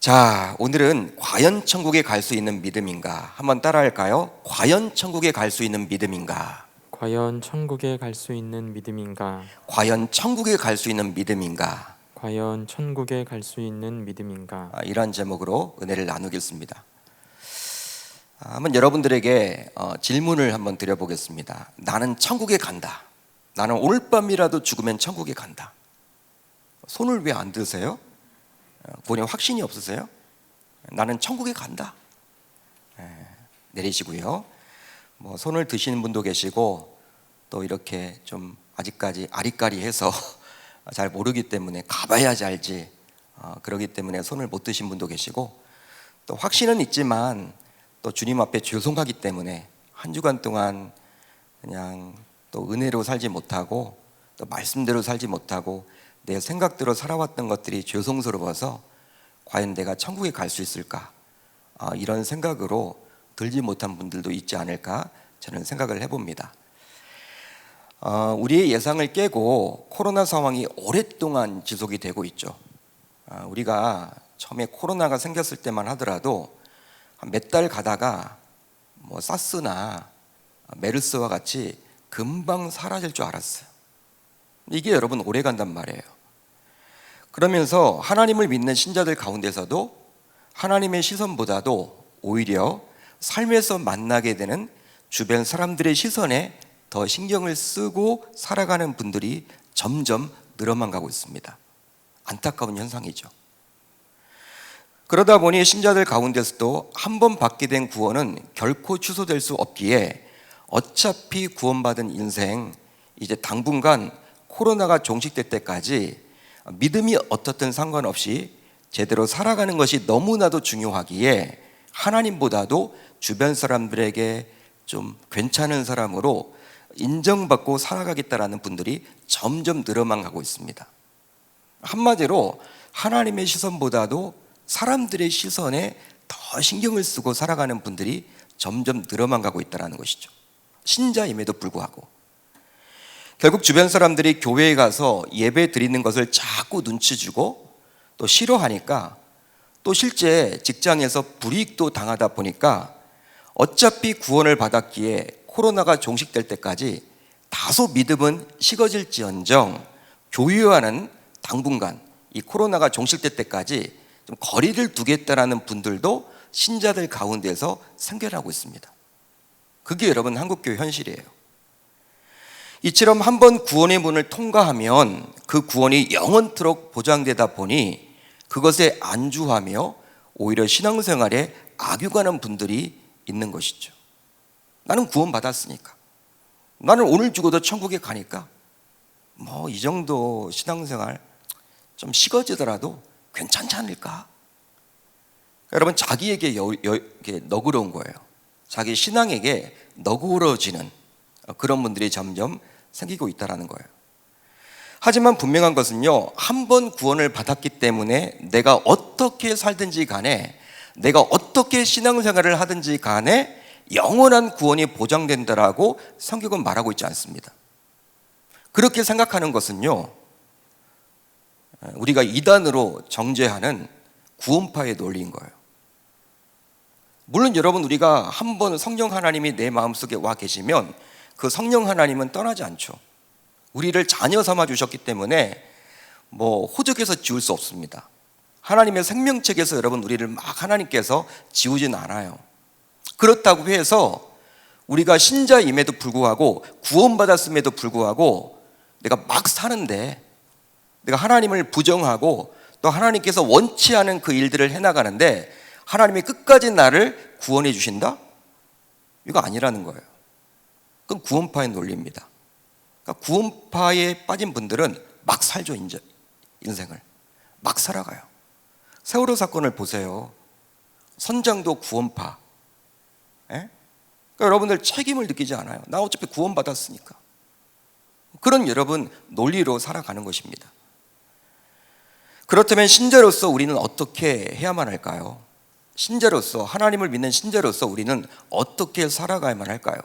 자, 오늘은 과연 천국에 갈 수 있는 믿음인가? 한번 따라할까요? 과연 천국에 갈 수 있는 믿음인가? 과연 천국에 갈 수 있는 믿음인가? 과연 천국에 갈 수 있는 믿음인가? 과연 천국에 갈 수 있는 믿음인가? 이런 제목으로 은혜를 나누겠습니다. 한번 여러분들에게 질문을 한번 드려보겠습니다. 나는 천국에 간다. 나는 오늘 밤이라도 죽으면 천국에 간다. 손을 왜 안 드세요? 구원에 확신이 없으세요? 나는 천국에 간다. 내리시고요. 손을 드시는 분도 계시고 또 이렇게 좀 아직까지 아리까리해서 잘 모르기 때문에 가봐야지 알지. 그러기 때문에 손을 못 드신 분도 계시고 또 확신은 있지만 또 주님 앞에 죄송하기 때문에 한 주간 동안 그냥 또 은혜로 살지 못하고 또 말씀대로 살지 못하고 내 생각대로 살아왔던 것들이 죄송스러워서 과연 내가 천국에 갈 수 있을까? 이런 생각으로 들지 못한 분들도 있지 않을까 저는 생각을 해봅니다. 우리의 예상을 깨고 코로나 상황이 오랫동안 지속이 되고 있죠. 우리가 처음에 코로나가 생겼을 때만 하더라도 몇 달 가다가 사스나 메르스와 같이 금방 사라질 줄 알았어요. 이게 여러분 오래 간단 말이에요. 그러면서 하나님을 믿는 신자들 가운데서도 하나님의 시선보다도 오히려 삶에서 만나게 되는 주변 사람들의 시선에 더 신경을 쓰고 살아가는 분들이 점점 늘어만 가고 있습니다. 안타까운 현상이죠. 그러다 보니 신자들 가운데서도 한 번 받게 된 구원은 결코 취소될 수 없기에 어차피 구원받은 인생 이제 당분간 코로나가 종식될 때까지 믿음이 어떻든 상관없이 제대로 살아가는 것이 너무나도 중요하기에 하나님보다도 주변 사람들에게 좀 괜찮은 사람으로 인정받고 살아가겠다라는 분들이 점점 늘어만 가고 있습니다. 한마디로 하나님의 시선보다도 사람들의 시선에 더 신경을 쓰고 살아가는 분들이 점점 늘어만 가고 있다는 것이죠. 신자임에도 불구하고 결국 주변 사람들이 교회에 가서 예배 드리는 것을 자꾸 눈치 주고 또 싫어하니까 또 실제 직장에서 불이익도 당하다 보니까 어차피 구원을 받았기에 코로나가 종식될 때까지 다소 믿음은 식어질지언정 교회와는 당분간 이 코로나가 종식될 때까지 좀 거리를 두겠다라는 분들도 신자들 가운데서 생겨나고 있습니다. 그게 여러분 한국교회 현실이에요. 이처럼 한번 구원의 문을 통과하면 그 구원이 영원토록 보장되다 보니 그것에 안주하며 오히려 신앙생활에 악유가는 분들이 있는 것이죠. 나는 구원받았으니까, 나는 오늘 죽어도 천국에 가니까 이 정도 신앙생활 좀 식어지더라도 괜찮지 않을까? 여러분 자기에게 너그러운 거예요. 자기 신앙에게 너그러워지는 그런 분들이 점점 생기고 있다는 거예요. 하지만 분명한 것은요, 한 번 구원을 받았기 때문에 내가 어떻게 살든지 간에, 내가 어떻게 신앙생활을 하든지 간에 영원한 구원이 보장된다라고 성경은 말하고 있지 않습니다. 그렇게 생각하는 것은요, 우리가 이단으로 정죄하는 구원파의 논리인 거예요. 물론 여러분, 우리가 한 번 성령 하나님이 내 마음속에 와 계시면 그 성령 하나님은 떠나지 않죠. 우리를 자녀 삼아 주셨기 때문에 호적에서 지울 수 없습니다. 하나님의 생명책에서 여러분 우리를 막 하나님께서 지우진 않아요. 그렇다고 해서 우리가 신자임에도 불구하고 구원받았음에도 불구하고 내가 막 사는데, 내가 하나님을 부정하고 또 하나님께서 원치 않은 그 일들을 해나가는데 하나님이 끝까지 나를 구원해 주신다? 이거 아니라는 거예요. 그건 구원파의 논리입니다. 그러니까 구원파에 빠진 분들은 막 살죠. 인생을 막 살아가요. 세월호 사건을 보세요. 선장도 구원파. 그러니까 여러분들 책임을 느끼지 않아요. 나 어차피 구원받았으니까. 그런 여러분 논리로 살아가는 것입니다. 그렇다면 신자로서 우리는 어떻게 해야만 할까요? 신자로서, 하나님을 믿는 신자로서 우리는 어떻게 살아가야만 할까요?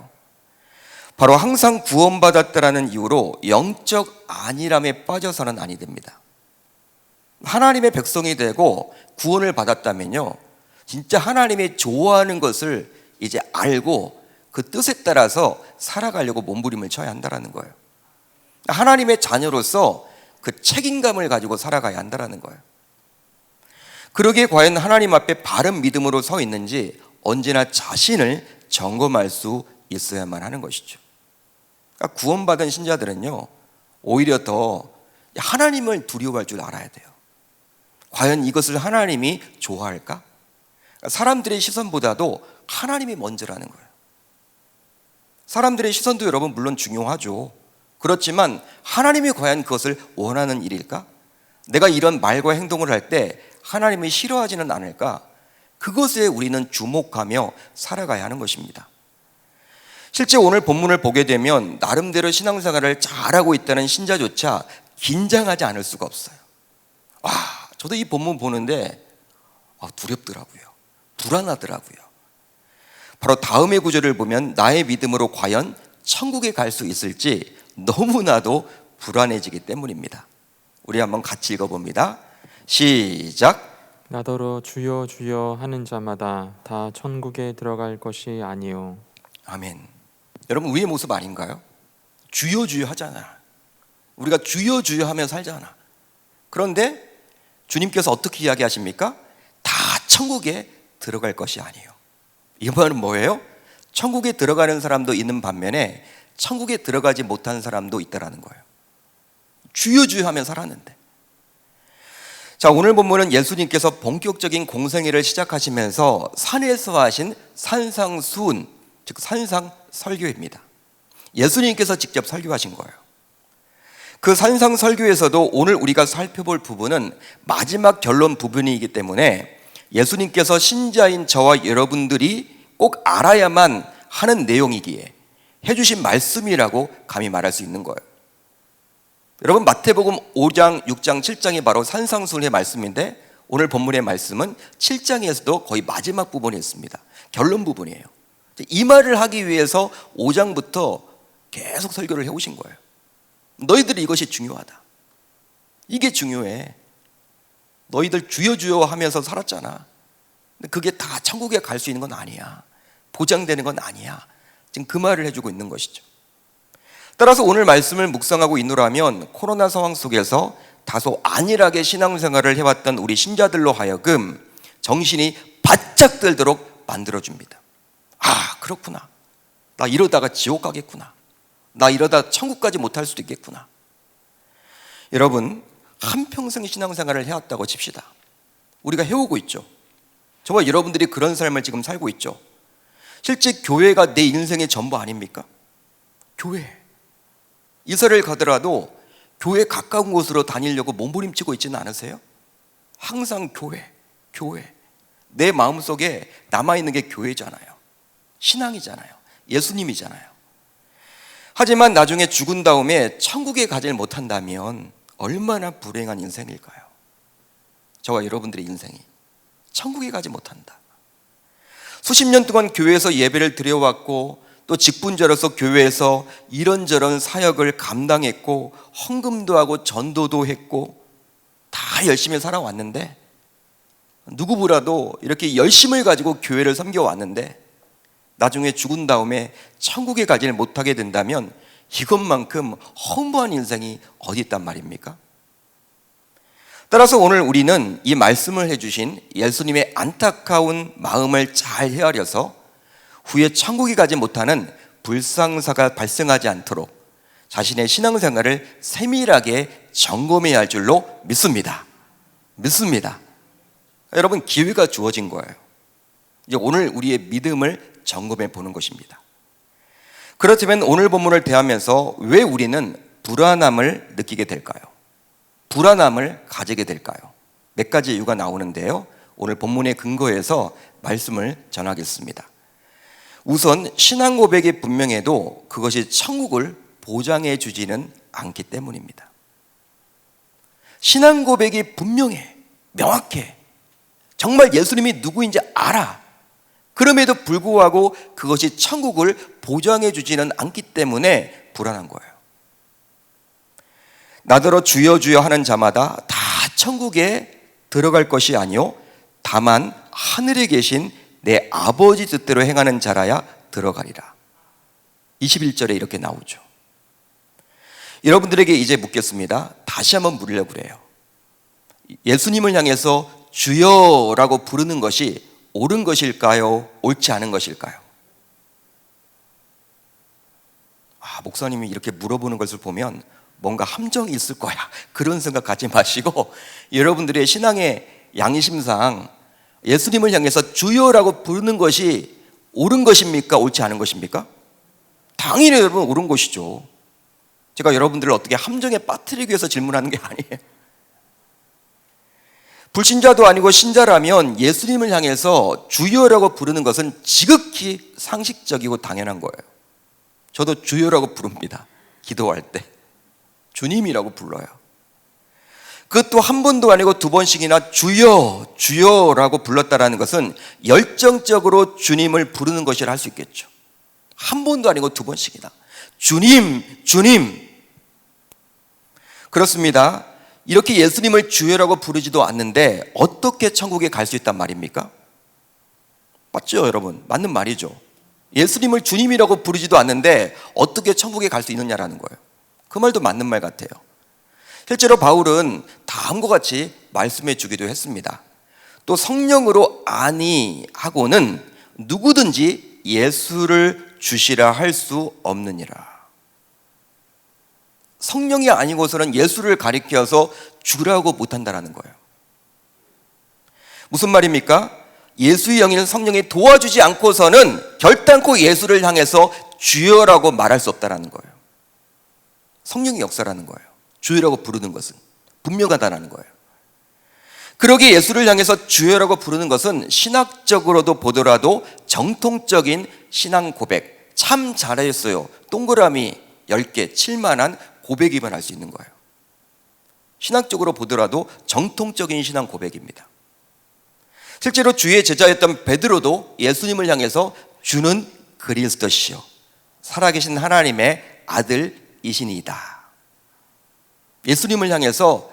바로 항상 구원받았다라는 이유로 영적 안일함에 빠져서는 아니 됩니다. 하나님의 백성이 되고 구원을 받았다면요, 진짜 하나님이 좋아하는 것을 이제 알고 그 뜻에 따라서 살아가려고 몸부림을 쳐야 한다는 거예요. 하나님의 자녀로서 그 책임감을 가지고 살아가야 한다는 거예요. 그러기에 과연 하나님 앞에 바른 믿음으로 서 있는지 언제나 자신을 점검할 수 있어야만 하는 것이죠. 그러니까 구원받은 신자들은요, 오히려 더 하나님을 두려워할 줄 알아야 돼요. 과연 이것을 하나님이 좋아할까? 사람들의 시선보다도 하나님이 먼저라는 거예요. 사람들의 시선도 여러분 물론 중요하죠. 그렇지만 하나님이 과연 그것을 원하는 일일까? 내가 이런 말과 행동을 할 때 하나님이 싫어하지는 않을까? 그것에 우리는 주목하며 살아가야 하는 것입니다. 실제 오늘 본문을 보게 되면 나름대로 신앙생활을 잘하고 있다는 신자조차 긴장하지 않을 수가 없어요. 와, 저도 이 본문 보는데 두렵더라고요. 불안하더라고요. 바로 다음의 구절을 보면 나의 믿음으로 과연 천국에 갈 수 있을지 너무나도 불안해지기 때문입니다. 우리 한번 같이 읽어봅니다. 시작. 나더러 주여 주여 하는 자마다 다 천국에 들어갈 것이 아니요. 아멘. 여러분, 우리의 모습 아닌가요? 주여 주여 하잖아. 우리가 주여 주여 하며 살잖아. 그런데 주님께서 어떻게 이야기하십니까? 다 천국에 들어갈 것이 아니에요. 이 말은 뭐예요? 천국에 들어가는 사람도 있는 반면에 천국에 들어가지 못한 사람도 있다라는 거예요. 주여 주여 하며 살았는데. 자, 오늘 본문은 예수님께서 본격적인 공생애를 시작하시면서 산에서 하신 산상수훈, 즉 산상설교입니다. 예수님께서 직접 설교하신 거예요. 그 산상설교에서도 오늘 우리가 살펴볼 부분은 마지막 결론 부분이기 때문에 예수님께서 신자인 저와 여러분들이 꼭 알아야만 하는 내용이기에 해주신 말씀이라고 감히 말할 수 있는 거예요. 여러분, 마태복음 5장, 6장, 7장이 바로 산상수훈의 말씀인데 오늘 본문의 말씀은 7장에서도 거의 마지막 부분에 있습니다. 결론 부분이에요. 이 말을 하기 위해서 5장부터 계속 설교를 해오신 거예요. 너희들이 이것이 중요하다. 이게 중요해. 너희들 주여 주여 하면서 살았잖아. 근데 그게 다 천국에 갈 수 있는 건 아니야. 보장되는 건 아니야. 지금 그 말을 해주고 있는 것이죠. 따라서 오늘 말씀을 묵상하고 있노라면 코로나 상황 속에서 다소 안일하게 신앙생활을 해왔던 우리 신자들로 하여금 정신이 바짝 들도록 만들어줍니다. 아, 그렇구나. 나 이러다가 지옥 가겠구나. 나 이러다 천국까지 못할 수도 있겠구나. 여러분, 한평생 신앙생활을 해왔다고 칩시다. 우리가 해오고 있죠. 저와 여러분들이 그런 삶을 지금 살고 있죠. 실제 교회가 내 인생의 전부 아닙니까? 교회. 이사를 가더라도 교회 가까운 곳으로 다니려고 몸부림치고 있지는 않으세요? 항상 교회. 내 마음속에 남아있는 게 교회잖아요. 신앙이잖아요. 예수님이잖아요. 하지만 나중에 죽은 다음에 천국에 가지 못한다면 얼마나 불행한 인생일까요? 저와 여러분들의 인생이 천국에 가지 못한다. 수십 년 동안 교회에서 예배를 드려왔고 또 직분자로서 교회에서 이런저런 사역을 감당했고 헌금도 하고 전도도 했고 다 열심히 살아왔는데 누구보다도 이렇게 열심을 가지고 교회를 섬겨왔는데 나중에 죽은 다음에 천국에 가지를 못하게 된다면 이것만큼 허무한 인생이 어디 있단 말입니까? 따라서 오늘 우리는 이 말씀을 해주신 예수님의 안타까운 마음을 잘 헤아려서 후에 천국에 가지 못하는 불상사가 발생하지 않도록 자신의 신앙생활을 세밀하게 점검해야 할 줄로 믿습니다. 여러분, 기회가 주어진 거예요. 이제 오늘 우리의 믿음을 점검해 보는 것입니다. 그렇다면 오늘 본문을 대하면서 왜 우리는 불안함을 느끼게 될까요? 불안함을 가지게 될까요? 몇 가지 이유가 나오는데요. 오늘 본문의 근거에서 말씀을 전하겠습니다. 우선 신앙 고백이 분명해도 그것이 천국을 보장해 주지는 않기 때문입니다. 신앙 고백이 분명해, 명확해. 정말 예수님이 누구인지 알아. 그럼에도 불구하고 그것이 천국을 보장해 주지는 않기 때문에 불안한 거예요. 나더러 주여 주여 하는 자마다 다 천국에 들어갈 것이 아니요 다만 하늘에 계신 내 아버지 뜻대로 행하는 자라야 들어가리라. 21절에 이렇게 나오죠. 여러분들에게 이제 묻겠습니다. 다시 한번 물으려고 그래요. 예수님을 향해서 주여라고 부르는 것이 옳은 것일까요? 옳지 않은 것일까요? 목사님이 이렇게 물어보는 것을 보면 뭔가 함정이 있을 거야, 그런 생각 갖지 마시고 여러분들의 신앙의 양심상 예수님을 향해서 주여라고 부르는 것이 옳은 것입니까? 옳지 않은 것입니까? 당연히 여러분 옳은 것이죠. 제가 여러분들을 어떻게 함정에 빠뜨리기 위해서 질문하는 게 아니에요. 불신자도 아니고 신자라면 예수님을 향해서 주여라고 부르는 것은 지극히 상식적이고 당연한 거예요. 저도 주여라고 부릅니다. 기도할 때 주님이라고 불러요. 그것도 한 번도 아니고 두 번씩이나 주여 주여라고 불렀다라는 것은 열정적으로 주님을 부르는 것이라 할 수 있겠죠. 한 번도 아니고 두 번씩이나 주님 주님. 그렇습니다. 이렇게 예수님을 주여라고 부르지도 않는데 어떻게 천국에 갈 수 있단 말입니까? 맞죠 여러분? 맞는 말이죠. 예수님을 주님이라고 부르지도 않는데 어떻게 천국에 갈 수 있느냐라는 거예요. 그 말도 맞는 말 같아요. 실제로 바울은 다음과 같이 말씀해 주기도 했습니다. 또 성령으로 아니 하고는 누구든지 예수를 주시라 할 수 없느니라. 성령이 아니고서는 예수를 가리켜서 주라고 못한다는 거예요. 무슨 말입니까? 예수의 영인 성령이 도와주지 않고서는 결단코 예수를 향해서 주여라고 말할 수 없다는 거예요. 성령의 역사라는 거예요. 주여라고 부르는 것은 분명하다는 거예요. 그러기에 예수를 향해서 주여라고 부르는 것은 신학적으로도 보더라도 정통적인 신앙 고백, 참 잘했어요, 동그라미 10개 칠만한 고백이만 할 수 있는 거예요. 신학적으로 보더라도 정통적인 신앙 고백입니다. 실제로 주의 제자였던 베드로도 예수님을 향해서 주는 그리스도시요 살아계신 하나님의 아들이시니이다. 예수님을 향해서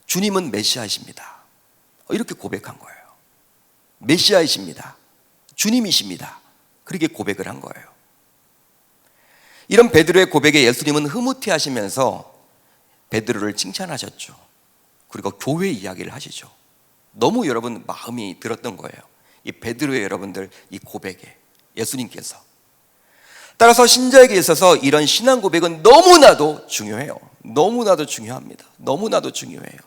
주님은 메시아이십니다, 이렇게 고백한 거예요. 메시아이십니다, 주님이십니다, 그렇게 고백을 한 거예요. 이런 베드로의 고백에 예수님은 흐뭇해하시면서 베드로를 칭찬하셨죠. 그리고 교회 이야기를 하시죠. 너무 여러분 마음이 들었던 거예요. 이 베드로의 여러분들 이 고백에 예수님께서. 따라서 신자에게 있어서 이런 신앙 고백은 너무나도 중요해요. 너무나도 중요합니다. 너무나도 중요해요.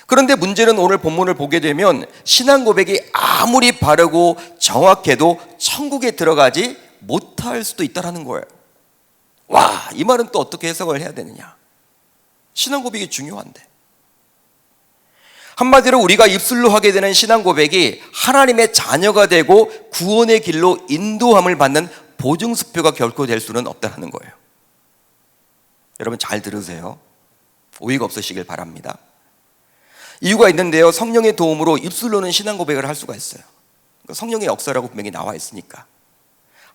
그런데 문제는 오늘 본문을 보게 되면 신앙 고백이 아무리 바르고 정확해도 천국에 들어가지 못할 수도 있다는 거예요. 와, 이 말은 또 어떻게 해석을 해야 되느냐? 신앙 고백이 중요한데, 한마디로 우리가 입술로 하게 되는 신앙 고백이 하나님의 자녀가 되고 구원의 길로 인도함을 받는 보증수표가 결코 될 수는 없다는 거예요. 여러분 잘 들으세요. 오해가 없으시길 바랍니다. 이유가 있는데요, 성령의 도움으로 입술로는 신앙 고백을 할 수가 있어요. 성령의 역사라고 분명히 나와 있으니까.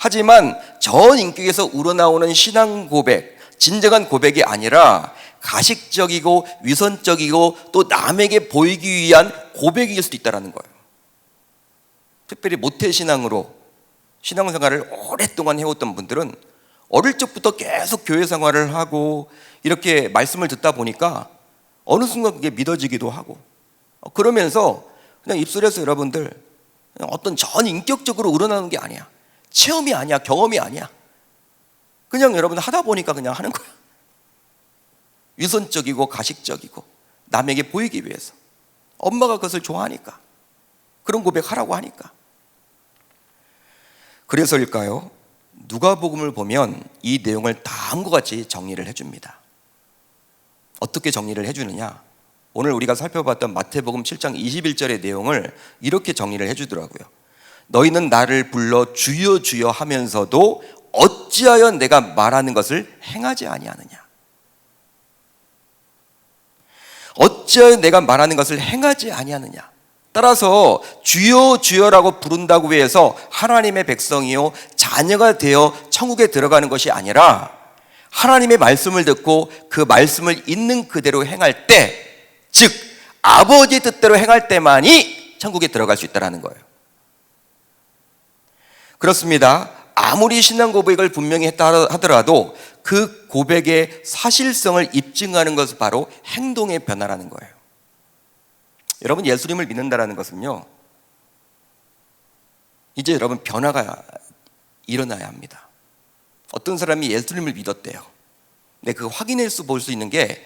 하지만 전 인격에서 우러나오는 신앙 고백, 진정한 고백이 아니라 가식적이고 위선적이고 또 남에게 보이기 위한 고백일 수도 있다는 거예요. 특별히 모태신앙으로 신앙생활을 오랫동안 해왔던 분들은 어릴 적부터 계속 교회 생활을 하고 이렇게 말씀을 듣다 보니까 어느 순간 그게 믿어지기도 하고, 그러면서 그냥 입술에서 여러분들 그냥 어떤 전 인격적으로 우러나오는 게 아니야. 체험이 아니야. 경험이 아니야. 그냥 여러분 하다 보니까 그냥 하는 거야. 위선적이고 가식적이고 남에게 보이기 위해서, 엄마가 그것을 좋아하니까, 그런 고백하라고 하니까. 그래서일까요? 누가복음을 보면 이 내용을 다음과 같이 정리를 해줍니다. 어떻게 정리를 해주느냐? 오늘 우리가 살펴봤던 마태복음 7장 21절의 내용을 이렇게 정리를 해주더라고요. 너희는 나를 불러 주여 주여 하면서도 어찌하여 내가 말하는 것을 행하지 아니하느냐? 어찌하여 내가 말하는 것을 행하지 아니하느냐? 따라서 주여 주여라고 부른다고 해서 하나님의 백성이요 자녀가 되어 천국에 들어가는 것이 아니라 하나님의 말씀을 듣고 그 말씀을 있는 그대로 행할 때 즉 아버지의 뜻대로 행할 때만이 천국에 들어갈 수 있다는 거예요. 그렇습니다. 아무리 신앙 고백을 분명히 했다 하더라도 그 고백의 사실성을 입증하는 것은 바로 행동의 변화라는 거예요. 여러분, 예수님을 믿는다는 것은요, 이제 여러분 변화가 일어나야 합니다. 어떤 사람이 예수님을 믿었대요. 근데 그 확인할 수 볼 수 있는 게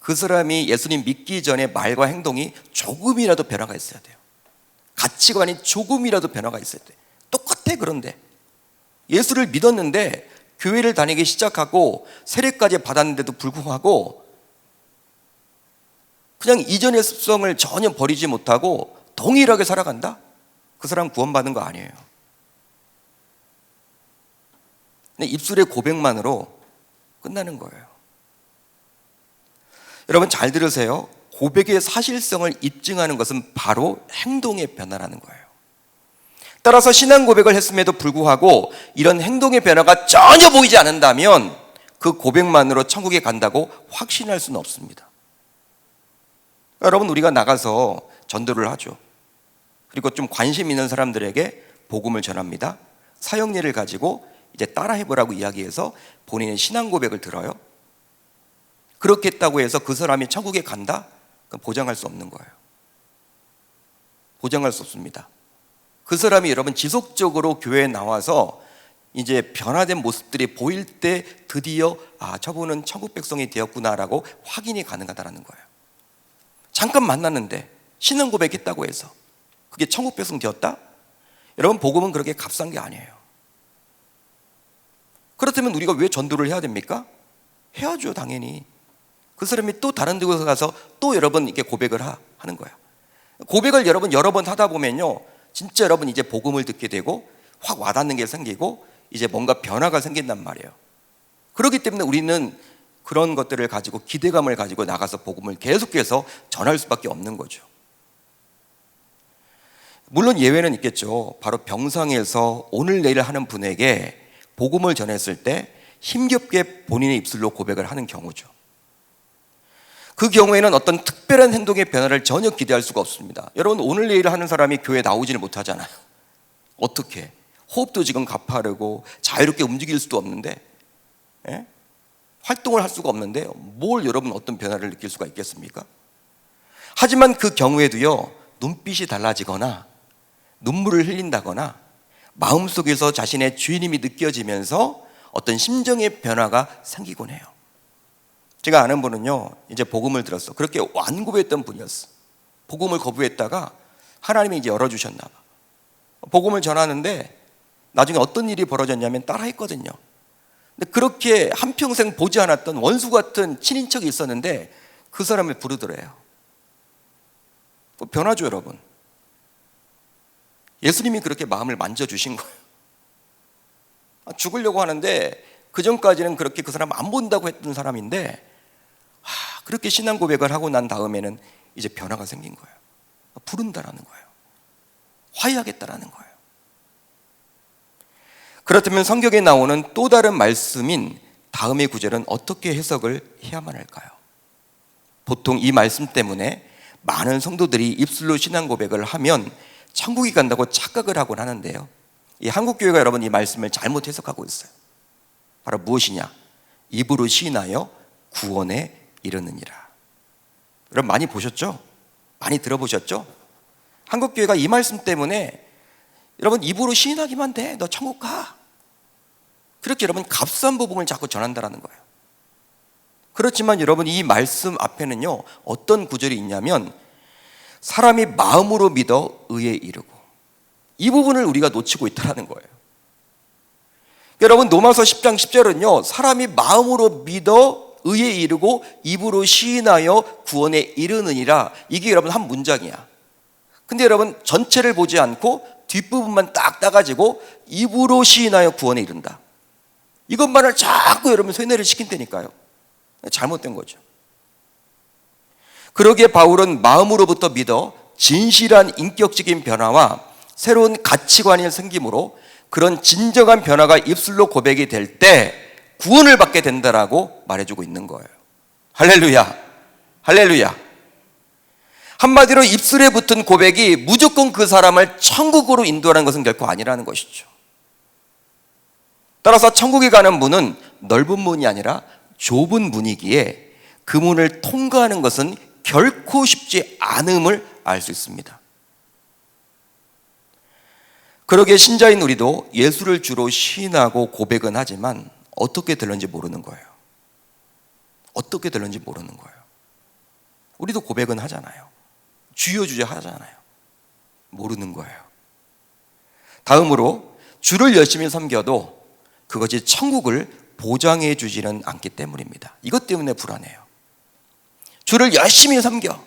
그 사람이 예수님 믿기 전에 말과 행동이 조금이라도 변화가 있어야 돼요. 가치관이 조금이라도 변화가 있어야 돼요. 똑같아. 그런데 예수를 믿었는데 교회를 다니기 시작하고 세례까지 받았는데도 불구하고 그냥 이전의 습성을 전혀 버리지 못하고 동일하게 살아간다? 그 사람 구원받은 거 아니에요. 근데 입술의 고백만으로 끝나는 거예요. 여러분 잘 들으세요. 고백의 사실성을 입증하는 것은 바로 행동의 변화라는 거예요. 따라서 신앙 고백을 했음에도 불구하고 이런 행동의 변화가 전혀 보이지 않는다면 그 고백만으로 천국에 간다고 확신할 수는 없습니다. 여러분, 우리가 나가서 전도를 하죠. 그리고 좀 관심 있는 사람들에게 복음을 전합니다. 사형리를 가지고 이제 따라해보라고 이야기해서 본인의 신앙 고백을 들어요. 그렇게 했다고 해서 그 사람이 천국에 간다? 그건 보장할 수 없는 거예요. 보장할 수 없습니다. 그 사람이 여러분 지속적으로 교회에 나와서 이제 변화된 모습들이 보일 때 드디어 저분은 천국 백성이 되었구나라고 확인이 가능하다는 거예요. 잠깐 만났는데 신앙 고백했다고 해서 그게 천국 백성 되었다? 여러분, 복음은 그렇게 값싼 게 아니에요. 그렇다면 우리가 왜 전도를 해야 됩니까? 해야죠, 당연히. 그 사람이 또 다른 데 가서 또 여러분 이렇게 고백을 하는 거예요. 고백을 여러분 여러 번 하다 보면요, 진짜 여러분 이제 복음을 듣게 되고 확 와닿는 게 생기고 이제 뭔가 변화가 생긴단 말이에요. 그렇기 때문에 우리는 그런 것들을 가지고 기대감을 가지고 나가서 복음을 계속해서 전할 수밖에 없는 거죠. 물론 예외는 있겠죠. 바로 병상에서 오늘 내일 하는 분에게 복음을 전했을 때 힘겹게 본인의 입술로 고백을 하는 경우죠. 그 경우에는 어떤 특별한 행동의 변화를 전혀 기대할 수가 없습니다. 여러분, 오늘 내일 하는 사람이 교회에 나오지를 못하잖아요. 어떻게? 호흡도 지금 가파르고 자유롭게 움직일 수도 없는데, 활동을 할 수가 없는데 뭘 여러분 어떤 변화를 느낄 수가 있겠습니까? 하지만 그 경우에도요, 눈빛이 달라지거나 눈물을 흘린다거나 마음속에서 자신의 주님이 느껴지면서 어떤 심정의 변화가 생기곤 해요. 제가 아는 분은요, 이제 복음을 들었어. 그렇게 완고했던 분이었어. 복음을 거부했다가 하나님이 이제 열어주셨나 봐. 복음을 전하는데 나중에 어떤 일이 벌어졌냐면 따라했거든요. 근데 그렇게 한평생 보지 않았던 원수 같은 친인척이 있었는데 그 사람을 부르더래요. 변하죠, 여러분. 예수님이 그렇게 마음을 만져주신 거예요. 죽으려고 하는데 그 전까지는 그렇게 그 사람 안 본다고 했던 사람인데 그렇게 신앙 고백을 하고 난 다음에는 이제 변화가 생긴 거예요. 부른다라는 거예요. 화해하겠다라는 거예요. 그렇다면 성경에 나오는 또 다른 말씀인 다음의 구절은 어떻게 해석을 해야만 할까요? 보통 이 말씀 때문에 많은 성도들이 입술로 신앙 고백을 하면 천국에 간다고 착각을 하곤 하는데요, 이 한국교회가 여러분 이 말씀을 잘못 해석하고 있어요. 바로 무엇이냐? 입으로 시인하여 구원에 이르느니라. 여러분 많이 보셨죠? 많이 들어보셨죠? 한국교회가 이 말씀 때문에 여러분 입으로 시인하기만 돼, 너 천국 가, 그렇게 여러분 값싼 복음을 자꾸 전한다는 거예요. 그렇지만 여러분 이 말씀 앞에는요, 어떤 구절이 있냐면 사람이 마음으로 믿어 의에 이르고, 이 부분을 우리가 놓치고 있다는 거예요. 여러분 로마서 10장 10절은요 사람이 마음으로 믿어 의에 이르고 입으로 시인하여 구원에 이르느니라, 이게 여러분 한 문장이야. 근데 여러분 전체를 보지 않고 뒷부분만 딱 따가지고 입으로 시인하여 구원에 이른다, 이것만을 자꾸 여러분 세뇌를 시킨다니까요. 잘못된 거죠. 그러기에 바울은 마음으로부터 믿어 진실한 인격적인 변화와 새로운 가치관이 생기므로 그런 진정한 변화가 입술로 고백이 될 때 구원을 받게 된다라고 말해주고 있는 거예요. 할렐루야, 할렐루야. 한마디로 입술에 붙은 고백이 무조건 그 사람을 천국으로 인도하는 것은 결코 아니라는 것이죠. 따라서 천국에 가는 문은 넓은 문이 아니라 좁은 문이기에 그 문을 통과하는 것은 결코 쉽지 않음을 알 수 있습니다. 그러기에 신자인 우리도 예수를 주로 시인하고 고백은 하지만 어떻게 될는지 모르는 거예요. 어떻게 될는지 모르는 거예요. 우리도 고백은 하잖아요. 주여 주여 하잖아요. 모르는 거예요. 다음으로 주를 열심히 섬겨도 그것이 천국을 보장해 주지는 않기 때문입니다. 이것 때문에 불안해요. 주를 열심히 섬겨.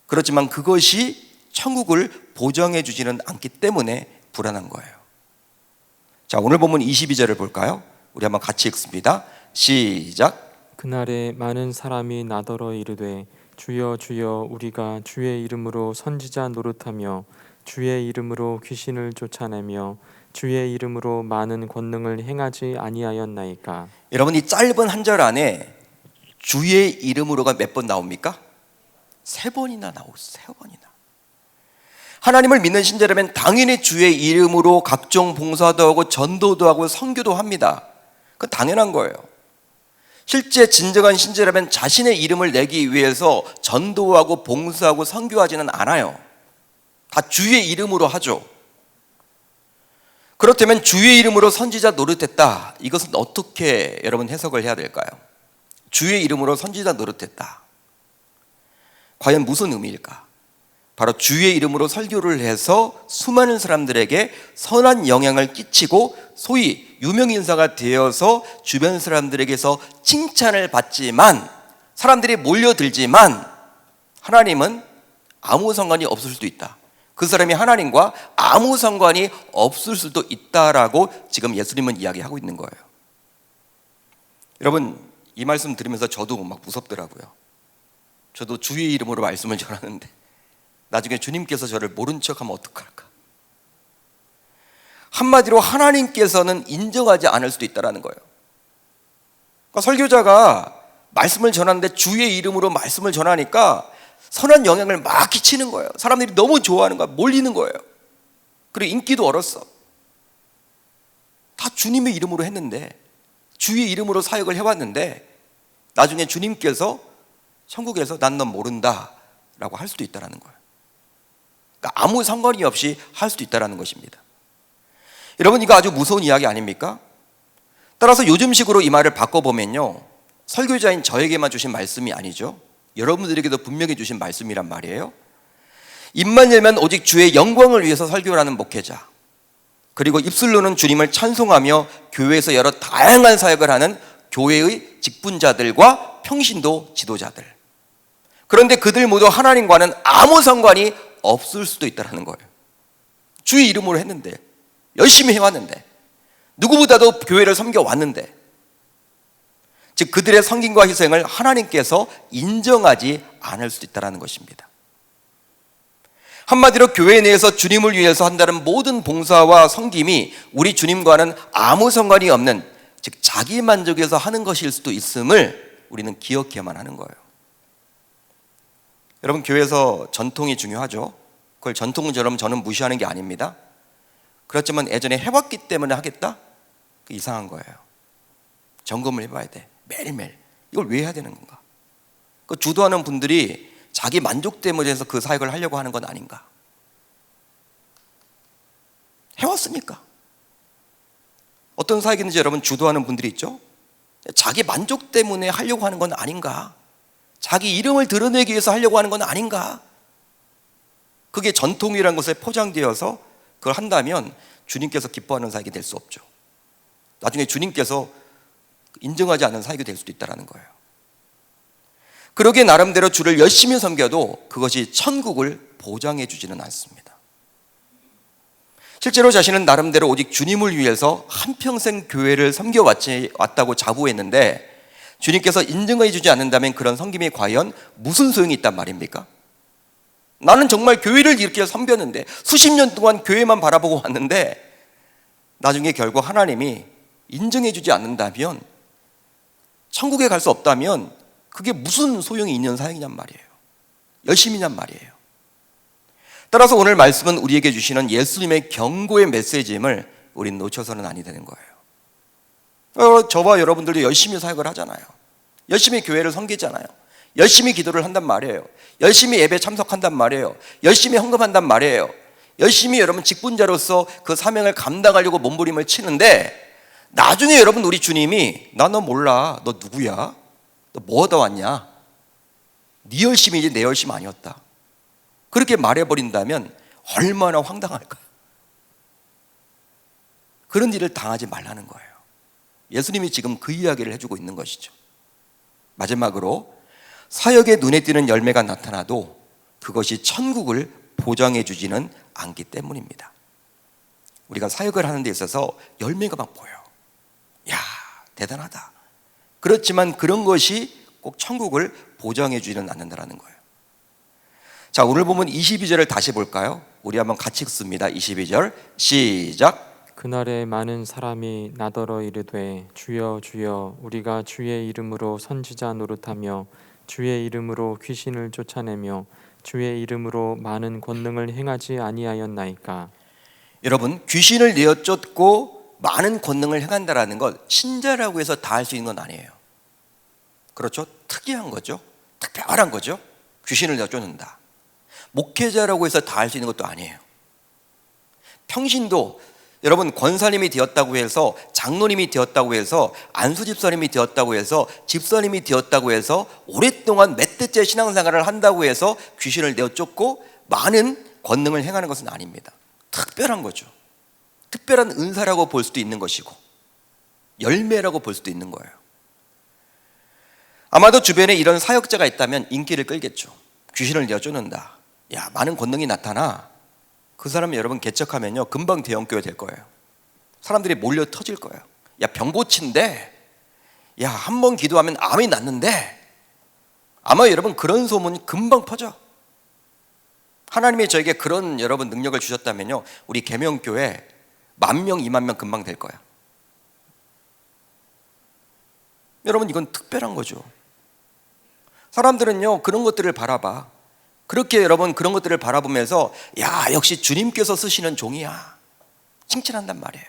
그렇지만 그것이 천국을 보장해 주지는 않기 때문에 불안한 거예요. 자, 오늘 본문 22절을 볼까요? 우리 한번 같이 읽습니다. 시작. 그날에 많은 사람이 나더러 이르되 주여 주여 우리가 주의 이름으로 선지자 노릇하며 주의 이름으로 귀신을 쫓아내며 주의 이름으로 많은 권능을 행하지 아니하였나이까. 여러분, 이 짧은 한 절 안에 주의 이름으로가 몇 번 나옵니까? 3번이나 나오고 3번이나. 하나님을 믿는 신자라면 당연히 주의 이름으로 각종 봉사도 하고 전도도 하고 선교도 합니다. 그건 당연한 거예요. 실제 진정한 신자라면 자신의 이름을 내기 위해서 전도하고 봉사하고 선교하지는 않아요. 다 주의 이름으로 하죠. 그렇다면 주의 이름으로 선지자 노릇했다. 이것은 어떻게 여러분 해석을 해야 될까요? 주의 이름으로 선지자 노릇했다. 과연 무슨 의미일까? 바로 주의 이름으로 설교를 해서 수많은 사람들에게 선한 영향을 끼치고 소위 유명인사가 되어서 주변 사람들에게서 칭찬을 받지만, 사람들이 몰려들지만 하나님은 아무 상관이 없을 수도 있다. 그 사람이 하나님과 아무 상관이 없을 수도 있다라고 지금 예수님은 이야기하고 있는 거예요. 여러분, 이 말씀 들으면서 저도 막 무섭더라고요. 저도 주의 이름으로 말씀을 전하는데 나중에 주님께서 저를 모른 척하면 어떡할까? 한마디로 하나님께서는 인정하지 않을 수도 있다는 거예요. 그러니까 설교자가 말씀을 전하는데 주의 이름으로 말씀을 전하니까 선한 영향을 막 끼치는 거예요. 사람들이 너무 좋아하는 거야. 몰리는 거예요. 그리고 인기도 얻었어. 다 주님의 이름으로 했는데, 주의 이름으로 사역을 해왔는데 나중에 주님께서 천국에서 난 넌 모른다 라고 할 수도 있다는 거예요. 그러니까 아무 상관이 없이 할 수도 있다는 것입니다. 여러분, 이거 아주 무서운 이야기 아닙니까? 따라서 요즘식으로 이 말을 바꿔보면요, 설교자인 저에게만 주신 말씀이 아니죠. 여러분들에게도 분명히 주신 말씀이란 말이에요. 입만 열면 오직 주의 영광을 위해서 설교를 하는 목회자, 그리고 입술로는 주님을 찬송하며 교회에서 여러 다양한 사역을 하는 교회의 직분자들과 평신도 지도자들. 그런데 그들 모두 하나님과는 아무 상관이 없을 수도 있다는 거예요. 주의 이름으로 했는데, 열심히 해왔는데, 누구보다도 교회를 섬겨왔는데, 즉 그들의 섬김과 희생을 하나님께서 인정하지 않을 수도 있다는 것입니다. 한마디로 교회 내에서 주님을 위해서 한다는 모든 봉사와 섬김이 우리 주님과는 아무 상관이 없는, 즉 자기 만족에서 하는 것일 수도 있음을 우리는 기억해야만 하는 거예요. 여러분, 교회에서 전통이 중요하죠. 그걸 전통처럼 저는 무시하는 게 아닙니다. 그렇지만 예전에 해왔기 때문에 하겠다? 그 이상한 거예요. 점검을 해봐야 돼. 매일매일. 이걸 왜 해야 되는 건가? 그 주도하는 분들이 자기 만족 때문에 해서 그 사역을 하려고 하는 건 아닌가? 해왔으니까. 어떤 사역이든지 여러분 주도하는 분들이 있죠? 자기 만족 때문에 하려고 하는 건 아닌가? 자기 이름을 드러내기 위해서 하려고 하는 건 아닌가? 그게 전통이라는 것에 포장되어서 그걸 한다면 주님께서 기뻐하는 사역이 될 수 없죠. 나중에 주님께서 인정하지 않는 사역이 될 수도 있다는 거예요. 그러기에 나름대로 주를 열심히 섬겨도 그것이 천국을 보장해 주지는 않습니다. 실제로 자신은 나름대로 오직 주님을 위해서 한평생 교회를 섬겨왔다고 자부했는데 주님께서 인정해 주지 않는다면 그런 섬김이 과연 무슨 소용이 있단 말입니까? 나는 정말 교회를 이렇게 섬겼는데 수십 년 동안 교회만 바라보고 왔는데 나중에 결국 하나님이 인정해 주지 않는다면, 천국에 갈 수 없다면 그게 무슨 소용이 있는 사역이냔 말이에요. 열심히냔 말이에요. 따라서 오늘 말씀은 우리에게 주시는 예수님의 경고의 메시지임을 우린 놓쳐서는 아니 되는 거예요. 저와 여러분들도 열심히 사역을 하잖아요. 열심히 교회를 섬기잖아요. 열심히 기도를 한단 말이에요. 열심히 예배 참석한단 말이에요. 열심히 헌금한단 말이에요. 열심히 여러분 직분자로서 그 사명을 감당하려고 몸부림을 치는데, 나중에 여러분 우리 주님이 나 너 몰라, 너 누구야? 너 뭐 하다 왔냐? 네 열심이지 내 열심 아니었다, 그렇게 말해버린다면 얼마나 황당할까요? 그런 일을 당하지 말라는 거예요. 예수님이 지금 그 이야기를 해주고 있는 것이죠. 마지막으로, 사역에 눈에 띄는 열매가 나타나도 그것이 천국을 보장해 주지는 않기 때문입니다. 우리가 사역을 하는 데 있어서 열매가 막 보여. 야, 대단하다. 그렇지만 그런 것이 꼭 천국을 보장해 주지는 않는다는 거예요. 자, 오늘 보면 22절을 다시 볼까요? 우리 한번 같이 읽습니다. 22절 시작. 그날에 많은 사람이 나더러 이르되 주여 주여 우리가 주의 이름으로 선지자 노릇하며 주의 이름으로 귀신을 쫓아내며 주의 이름으로 많은 권능을 행하지 아니하였나이까. 여러분, 귀신을 내어 쫓고 많은 권능을 행한다라는 것, 신자라고 해서 다 할 수 있는 건 아니에요. 그렇죠? 특이한 거죠. 특별한 거죠. 귀신을 내어 쫓는다. 목회자라고 해서 다 할 수 있는 것도 아니에요. 평신도, 여러분, 권사님이 되었다고 해서, 장로님이 되었다고 해서, 안수집사님이 되었다고 해서, 집사님이 되었다고 해서, 오랫동안 몇 대째 신앙생활을 한다고 해서 귀신을 내어 쫓고 많은 권능을 행하는 것은 아닙니다. 특별한 거죠. 특별한 은사라고 볼 수도 있는 것이고, 열매라고 볼 수도 있는 거예요. 아마도 주변에 이런 사역자가 있다면 인기를 끌겠죠. 귀신을 내어 쫓는다. 야, 많은 권능이 나타나. 그 사람이 여러분 개척하면요, 금방 대형교회 될 거예요. 사람들이 몰려 터질 거예요. 야, 병 고친대. 야, 한 번 기도하면 암이 낫는데. 아마 여러분 그런 소문이 금방 퍼져. 하나님이 저에게 그런 여러분 능력을 주셨다면요, 우리 계명교회 10,000명, 20,000명 금방 될 거야. 여러분, 이건 특별한 거죠. 사람들은요, 그런 것들을 바라봐. 그렇게 여러분 그런 것들을 바라보면서 야, 역시 주님께서 쓰시는 종이야, 칭찬한단 말이에요.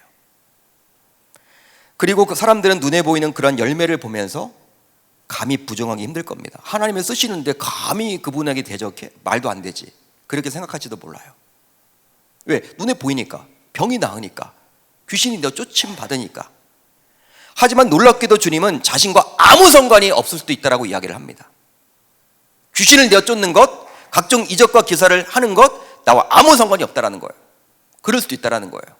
그리고 그 사람들은 눈에 보이는 그런 열매를 보면서 감히 부정하기 힘들 겁니다. 하나님을 쓰시는데 감히 그분에게 대적해? 말도 안 되지. 그렇게 생각할지도 몰라요. 왜? 눈에 보이니까, 병이 나으니까, 귀신이 너 쫓임 받으니까. 하지만 놀랍게도 주님은 자신과 아무 상관이 없을 수도 있다라고 이야기를 합니다. 귀신을 내어 쫓는 것, 각종 이적과 기사를 하는 것, 나와 아무 상관이 없다라는 거예요. 그럴 수도 있다라는 거예요.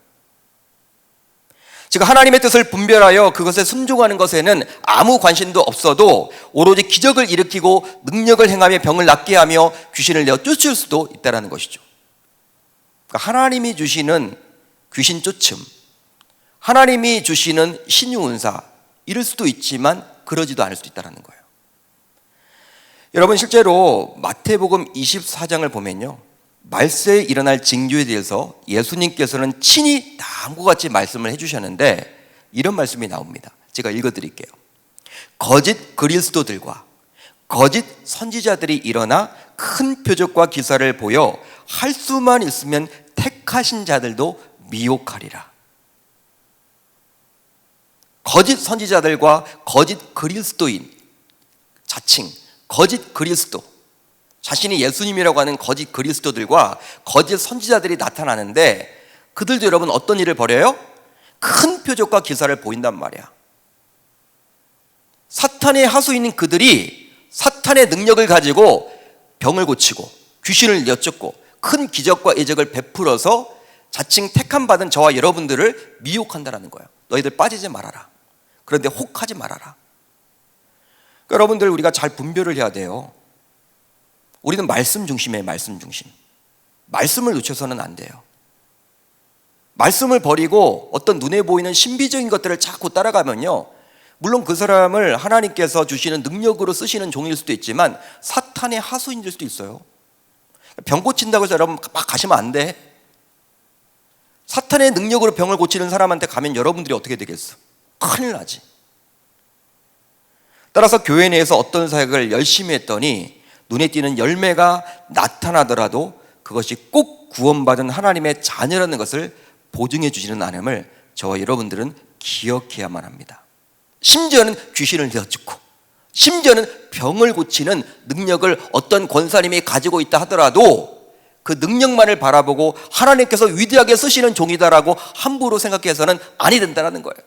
지금 하나님의 뜻을 분별하여 그것에 순종하는 것에는 아무 관심도 없어도 오로지 기적을 일으키고 능력을 행하며 병을 낫게 하며 귀신을 내어 쫓을 수도 있다라는 것이죠. 그러니까 하나님이 주시는 귀신 쫓음, 하나님이 주시는 신유은사, 이럴 수도 있지만 그러지도 않을 수도 있다는 거예요. 여러분, 실제로 마태복음 24장을 보면요, 말세에 일어날 징조에 대해서 예수님께서는 친히 다음과 같이 말씀을 해주셨는데, 이런 말씀이 나옵니다. 제가 읽어드릴게요. 거짓 그리스도들과 거짓 선지자들이 일어나 큰 표적과 기사를 보여 할 수만 있으면 택하신 자들도 미혹하리라. 거짓 선지자들과 거짓 그리스도인, 자칭 거짓 그리스도, 자신이 예수님이라고 하는 거짓 그리스도들과 거짓 선지자들이 나타나는데, 그들도 여러분 어떤 일을 벌여요? 큰 표적과 기사를 보인단 말이야. 사탄의 하수인인 그들이 사탄의 능력을 가지고 병을 고치고 귀신을 내쫓고 큰 기적과 이적을 베풀어서 자칭 택함 받은 저와 여러분들을 미혹한다는 거예요. 너희들 빠지지 말아라. 그런데 혹하지 말아라. 여러분들, 우리가 잘 분별을 해야 돼요. 우리는 말씀 중심이에요. 말씀 중심. 말씀을 놓쳐서는 안 돼요. 말씀을 버리고 어떤 눈에 보이는 신비적인 것들을 자꾸 따라가면요, 물론 그 사람을 하나님께서 주시는 능력으로 쓰시는 종일 수도 있지만 사탄의 하수인일 수도 있어요. 병 고친다고 해서 여러분 막 가시면 안 돼. 사탄의 능력으로 병을 고치는 사람한테 가면 여러분들이 어떻게 되겠어? 큰일 나지. 따라서 교회 내에서 어떤 사역을 열심히 했더니 눈에 띄는 열매가 나타나더라도 그것이 꼭 구원받은 하나님의 자녀라는 것을 보증해 주시는 하나님을 저와 여러분들은 기억해야만 합니다. 심지어는 귀신을 내어쫓고, 심지어는 병을 고치는 능력을 어떤 권사님이 가지고 있다 하더라도 그 능력만을 바라보고 하나님께서 위대하게 쓰시는 종이다라고 함부로 생각해서는 아니 된다는 거예요.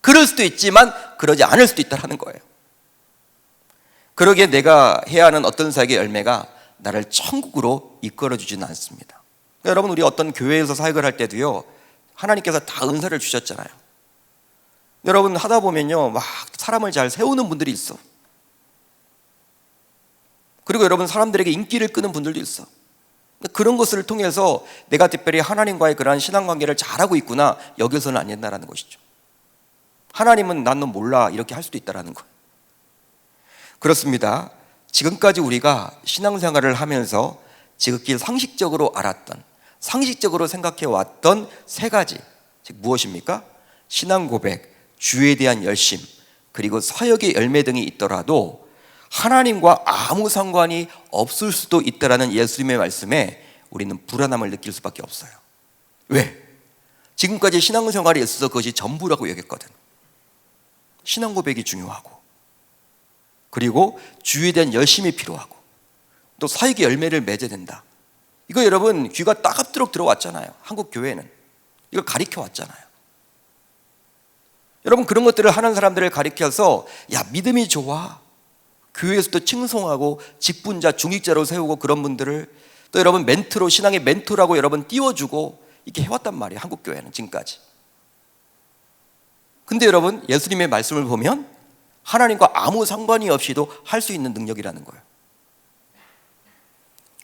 그럴 수도 있지만 그러지 않을 수도 있다는 거예요. 그러기에 내가 해야 하는 어떤 사역의 열매가 나를 천국으로 이끌어 주지는 않습니다. 그러니까 여러분, 우리 어떤 교회에서 사역을 할 때도요, 하나님께서 다 은사를 주셨잖아요. 여러분, 하다 보면요, 막 사람을 잘 세우는 분들이 있어. 그리고 여러분, 사람들에게 인기를 끄는 분들도 있어. 그런 것을 통해서 내가 특별히 하나님과의 그러한 신앙관계를 잘하고 있구나, 여기서는 안 된다는 것이죠. 하나님은 난 너 몰라, 이렇게 할 수도 있다는 거예요. 그렇습니다. 지금까지 우리가 신앙생활을 하면서 지극히 상식적으로 알았던, 상식적으로 생각해왔던 세 가지, 즉 무엇입니까? 신앙 고백, 주에 대한 열심, 그리고 사역의 열매 등이 있더라도 하나님과 아무 상관이 없을 수도 있다라는 예수님의 말씀에 우리는 불안함을 느낄 수밖에 없어요. 왜? 지금까지 신앙생활에 있어서 그것이 전부라고 여겼거든. 신앙 고백이 중요하고, 그리고 주에 대한 열심이 필요하고, 또 사역의 열매를 맺어야 된다. 이거 여러분 귀가 따갑도록 들어왔잖아요. 한국 교회는 이걸 가르쳐 왔잖아요. 여러분, 그런 것들을 하는 사람들을 가르쳐서 야, 믿음이 좋아, 교회에서도 칭송하고 직분자, 중직자로 세우고, 그런 분들을 또 여러분 멘토로, 신앙의 멘토라고 여러분 띄워주고 이렇게 해왔단 말이에요, 한국 교회는 지금까지. 근데 여러분, 예수님의 말씀을 보면 하나님과 아무 상관이 없이도 할 수 있는 능력이라는 거예요.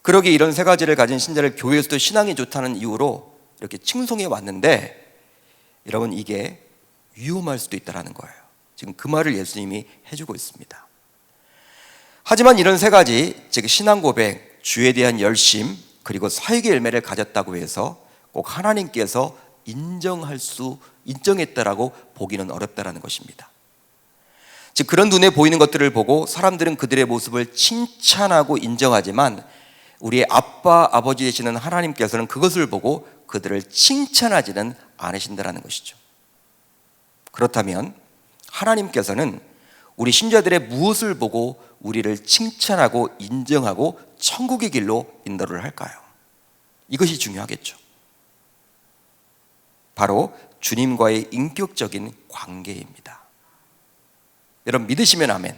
그러기에 이런 세 가지를 가진 신자를 교회에서도 신앙이 좋다는 이유로 이렇게 칭송해 왔는데, 여러분, 이게 위험할 수도 있다는 거예요. 지금 그 말을 예수님이 해주고 있습니다. 하지만 이런 세 가지, 즉 신앙 고백, 주에 대한 열심, 그리고 사역의 열매를 가졌다고 해서 꼭 하나님께서 인정했다라고 보기는 어렵다라는 것입니다. 즉 그런 눈에 보이는 것들을 보고 사람들은 그들의 모습을 칭찬하고 인정하지만 우리의 아빠, 아버지 되시는 하나님께서는 그것을 보고 그들을 칭찬하지는 않으신다라는 것이죠. 그렇다면 하나님께서는 우리 신자들의 무엇을 보고 우리를 칭찬하고 인정하고 천국의 길로 인도를 할까요? 이것이 중요하겠죠. 바로 주님과의 인격적인 관계입니다. 여러분, 믿으시면 아멘.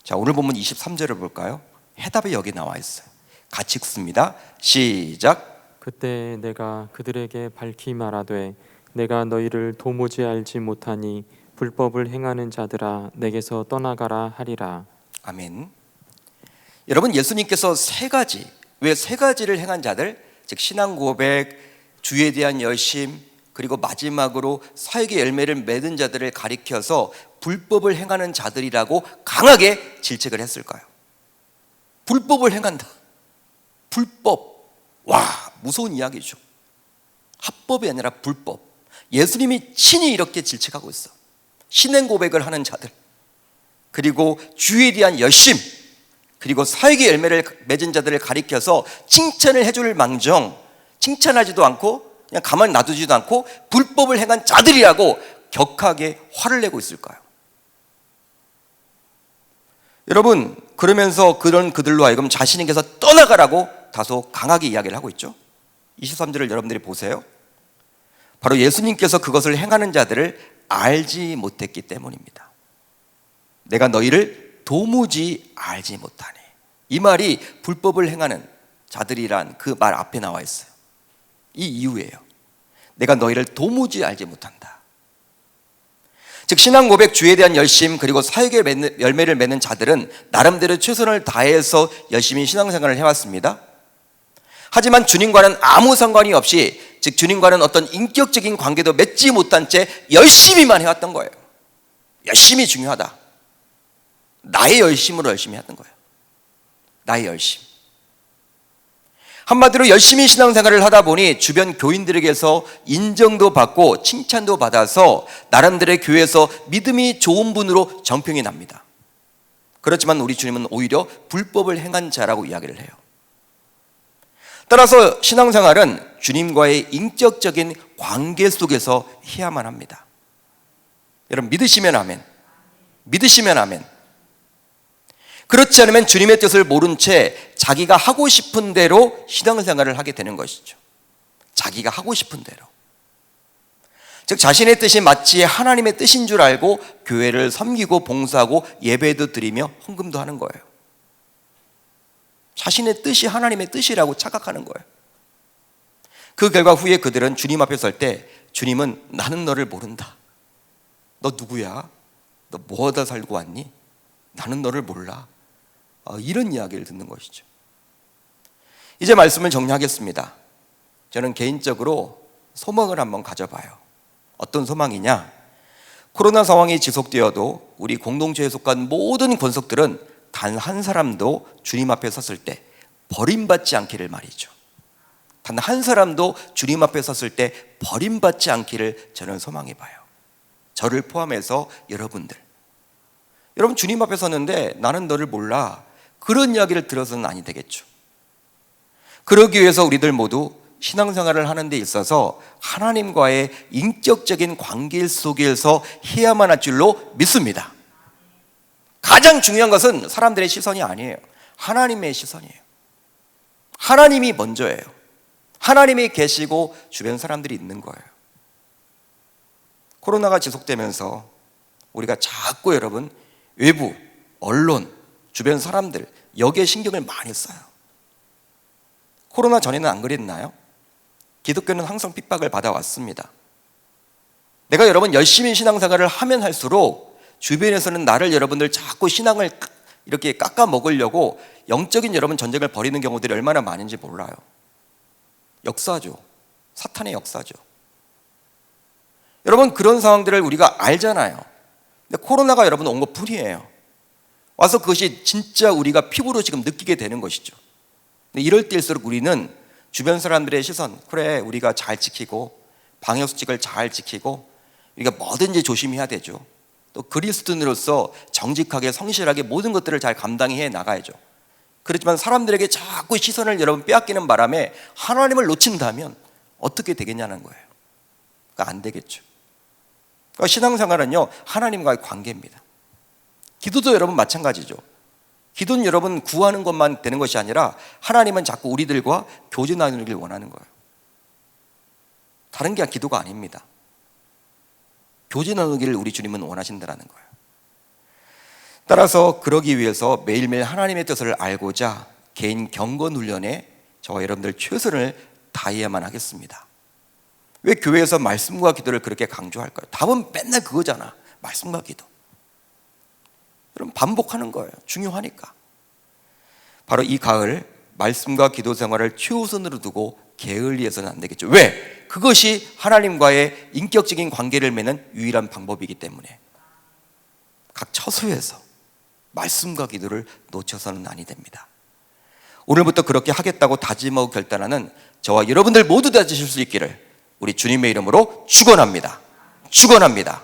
자, 오늘 본문 23절을 볼까요? 해답이 여기 나와 있어요. 같이 읽습니다. 시작. 그때 내가 그들에게 밝히 말하되 내가 너희를 도무지 알지 못하니 불법을 행하는 자들아 내게서 떠나가라 하리라. 아멘. 여러분, 예수님께서 세 가지, 왜 세 가지를 행한 자들, 즉 신앙 고백, 주에 대한 열심, 그리고 마지막으로 사역의 열매를 맺은 자들을 가리켜서 불법을 행하는 자들이라고 강하게 질책을 했을까요? 불법을 행한다. 불법. 와, 무서운 이야기죠. 합법이 아니라 불법. 예수님이 친히 이렇게 질책하고 있어. 신앙 고백을 하는 자들, 그리고 주에 대한 열심, 그리고 사역의 열매를 맺은 자들을 가리켜서 칭찬을 해줄 망정, 칭찬하지도 않고 그냥 가만히 놔두지도 않고 불법을 행한 자들이라고 격하게 화를 내고 있을까요? 여러분, 그러면서 그런 그들로 하여금 자신에게서 떠나가라고 다소 강하게 이야기를 하고 있죠. 23절을 여러분들이 보세요. 바로 예수님께서 그것을 행하는 자들을 알지 못했기 때문입니다. 내가 너희를 도무지 알지 못하니. 이 말이 불법을 행하는 자들이란 그 말 앞에 나와 있어요. 이 이유예요. 내가 너희를 도무지 알지 못한다. 즉 신앙 고백, 주에 대한 열심, 그리고 사역의 열매를 맺는 자들은 나름대로 최선을 다해서 열심히 신앙생활을 해왔습니다. 하지만 주님과는 아무 상관이 없이, 즉 주님과는 어떤 인격적인 관계도 맺지 못한 채 열심히만 해왔던 거예요. 열심이 중요하다. 나의 열심으로 열심히 했던 거예요. 나의 열심. 한마디로 열심히 신앙생활을 하다 보니 주변 교인들에게서 인정도 받고 칭찬도 받아서 나름대로 교회에서 믿음이 좋은 분으로 정평이 납니다. 그렇지만 우리 주님은 오히려 불법을 행한 자라고 이야기를 해요. 따라서 신앙생활은 주님과의 인격적인 관계 속에서 해야만 합니다. 여러분 믿으시면 아멘. 믿으시면 아멘. 그렇지 않으면 주님의 뜻을 모른 채 자기가 하고 싶은 대로 신앙생활을 하게 되는 것이죠. 자기가 하고 싶은 대로. 즉 자신의 뜻이 마치 하나님의 뜻인 줄 알고 교회를 섬기고 봉사하고 예배도 드리며 헌금도 하는 거예요. 자신의 뜻이 하나님의 뜻이라고 착각하는 거예요. 그 결과 후에 그들은 주님 앞에 설 때 주님은 나는 너를 모른다. 너 누구야? 너 뭐하다 살고 왔니? 나는 너를 몰라. 이런 이야기를 듣는 것이죠. 이제 말씀을 정리하겠습니다. 저는 개인적으로 소망을 한번 가져봐요. 어떤 소망이냐? 코로나 상황이 지속되어도 우리 공동체에 속한 모든 권속들은 단 한 사람도 주님 앞에 섰을 때 버림받지 않기를 말이죠. 단 한 사람도 주님 앞에 섰을 때 버림받지 않기를 저는 소망해 봐요. 저를 포함해서 여러분들. 여러분 주님 앞에 섰는데 나는 너를 몰라. 그런 이야기를 들어서는 아니 되겠죠. 그러기 위해서 우리들 모두 신앙생활을 하는 데 있어서 하나님과의 인격적인 관계 속에서 해야만 할 줄로 믿습니다. 가장 중요한 것은 사람들의 시선이 아니에요. 하나님의 시선이에요. 하나님이 먼저예요. 하나님이 계시고 주변 사람들이 있는 거예요. 코로나가 지속되면서 우리가 자꾸 여러분 외부, 언론, 주변 사람들 여기에 신경을 많이 써요. 코로나 전에는 안 그랬나요? 기독교는 항상 핍박을 받아왔습니다. 내가 여러분 열심히 신앙생활을 하면 할수록 주변에서는 나를 여러분들 자꾸 신앙을 이렇게 깎아 먹으려고 영적인 여러분 전쟁을 벌이는 경우들이 얼마나 많은지 몰라요. 역사죠. 사탄의 역사죠. 여러분 그런 상황들을 우리가 알잖아요. 근데 코로나가 여러분 온 것뿐이에요. 와서 그것이 진짜 우리가 피부로 지금 느끼게 되는 것이죠. 근데 이럴 때일수록 우리는 주변 사람들의 시선, 그래 우리가 잘 지키고 방역수칙을 잘 지키고 우리가 뭐든지 조심해야 되죠. 또 그리스도인으로서 정직하게 성실하게 모든 것들을 잘 감당해 나가야죠. 그렇지만 사람들에게 자꾸 시선을 여러분 빼앗기는 바람에 하나님을 놓친다면 어떻게 되겠냐는 거예요. 그러니까 안 되겠죠. 그러니까 신앙생활은요 하나님과의 관계입니다. 기도도 여러분 마찬가지죠. 기도는 여러분 구하는 것만 되는 것이 아니라 하나님은 자꾸 우리들과 교제 나누길 원하는 거예요. 다른 게 기도가 아닙니다. 교제 나누기를 우리 주님은 원하신다는 거예요. 따라서 그러기 위해서 매일매일 하나님의 뜻을 알고자 개인 경건 훈련에 저와 여러분들 최선을 다해야만 하겠습니다. 왜 교회에서 말씀과 기도를 그렇게 강조할까요? 답은 맨날 그거잖아. 말씀과 기도. 여러분 반복하는 거예요. 중요하니까. 바로 이 가을 말씀과 기도 생활을 최우선으로 두고 게을리해서는 안 되겠죠. 왜? 그것이 하나님과의 인격적인 관계를 맺는 유일한 방법이기 때문에 각 처소에서 말씀과 기도를 놓쳐서는 아니 됩니다. 오늘부터 그렇게 하겠다고 다짐하고 결단하는 저와 여러분들 모두 되실 수 있기를 우리 주님의 이름으로 축원합니다. 축원합니다.